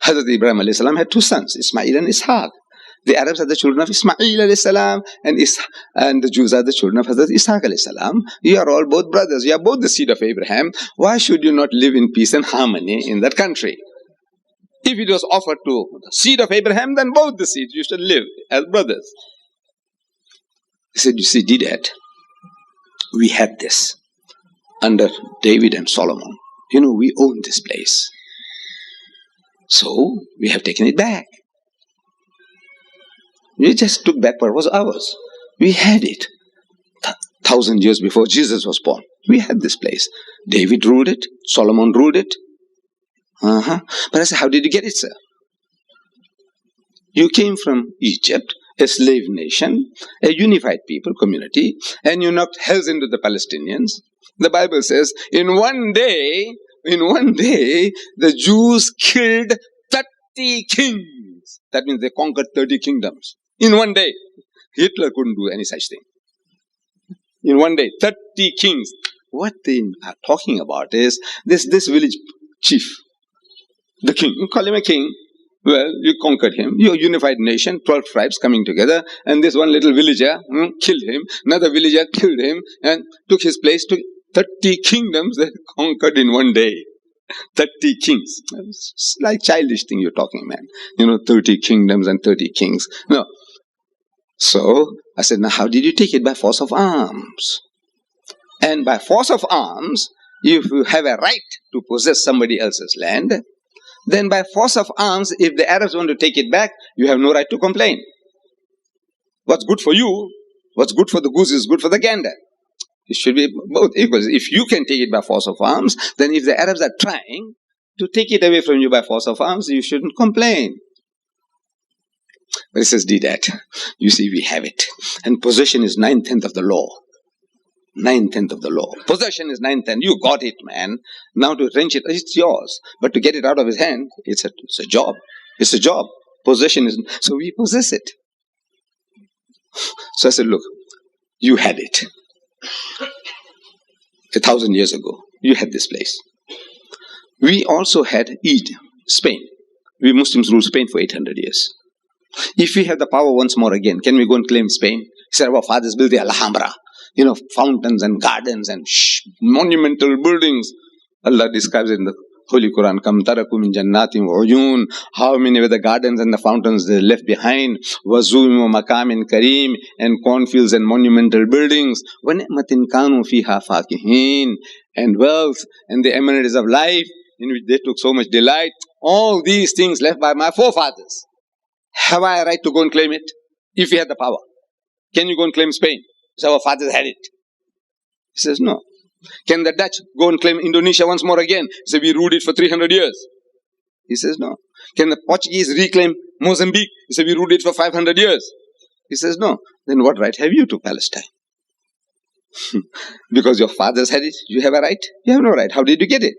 Hazrat Ibrahim alayhi salam had two sons, Ismail and Ishaq. The Arabs are the children of Ismail alayhi salam, and the Jews are the children of Hazrat Ishaq alayhi salam. You are all both brothers. You are both the seed of Abraham. Why should you not live in peace and harmony in that country? If it was offered to the seed of Abraham, then both the seeds, you should live as brothers. He said, you see, Dad, we had this under David and Solomon. We own this place. So, we have taken it back. We just took back what was ours. We had it 1,000 years before Jesus was born. We had this place. David ruled it. Solomon ruled it. But I said, how did you get it, sir? You came from Egypt, a slave nation, a unified people, community, and you knocked hells into the Palestinians. The Bible says, in one day, the Jews killed 30 kings. That means they conquered 30 kingdoms. In one day. Hitler couldn't do any such thing. In one day, 30 kings. What they are talking about is this village chief, the king. You call him a king. Well, you conquered him. You're a unified nation, 12 tribes coming together, and this one little villager killed him. Another villager killed him and took his place. Took 30 kingdoms they conquered in one day. 30 kings. It's like childish thing you're talking, man. 30 kingdoms and 30 kings. No. So, I said, now how did you take it? By force of arms. And by force of arms, if you have a right to possess somebody else's land, then by force of arms, if the Arabs want to take it back, you have no right to complain. What's good for you, what's good for the goose is good for the gander. It should be both equal. If you can take it by force of arms, then if the Arabs are trying to take it away from you by force of arms, you shouldn't complain. But it says, Dad, you see, we have it. And possession is 9/10 of the law. 9/10 of the law. Possession is 9/10. You got it, man. Now to wrench it, it's yours. But to get it out of his hand, it's a job. It's a job. Possession is, so we possess it. So I said, look, you had it. 1,000 years ago, you had this place. We also had Spain. We Muslims ruled Spain for 800 years. If we have the power once more again, can we go and claim Spain? He said, our fathers built the Alhambra. Fountains and gardens and monumental buildings. Allah describes it in the Holy Quran. Kam taraku min jannatin wa uyun. How many were the gardens and the fountains they left behind? Wazum wa makamin kareem. And cornfields and monumental buildings. Wa ni'matin kanu fiha fakihin. And wealth and the amenities of life in which they took so much delight. All these things left by my forefathers. Have I a right to go and claim it? If we had the power. Can you go and claim Spain? So our fathers had it. He says, no. Can the Dutch go and claim Indonesia once more again? He said, we ruled it for 300 years. He says, no. Can the Portuguese reclaim Mozambique? He said, we ruled it for 500 years. He says, no. Then what right have you to Palestine? Because your fathers had it, you have a right? You have no right. How did you get it?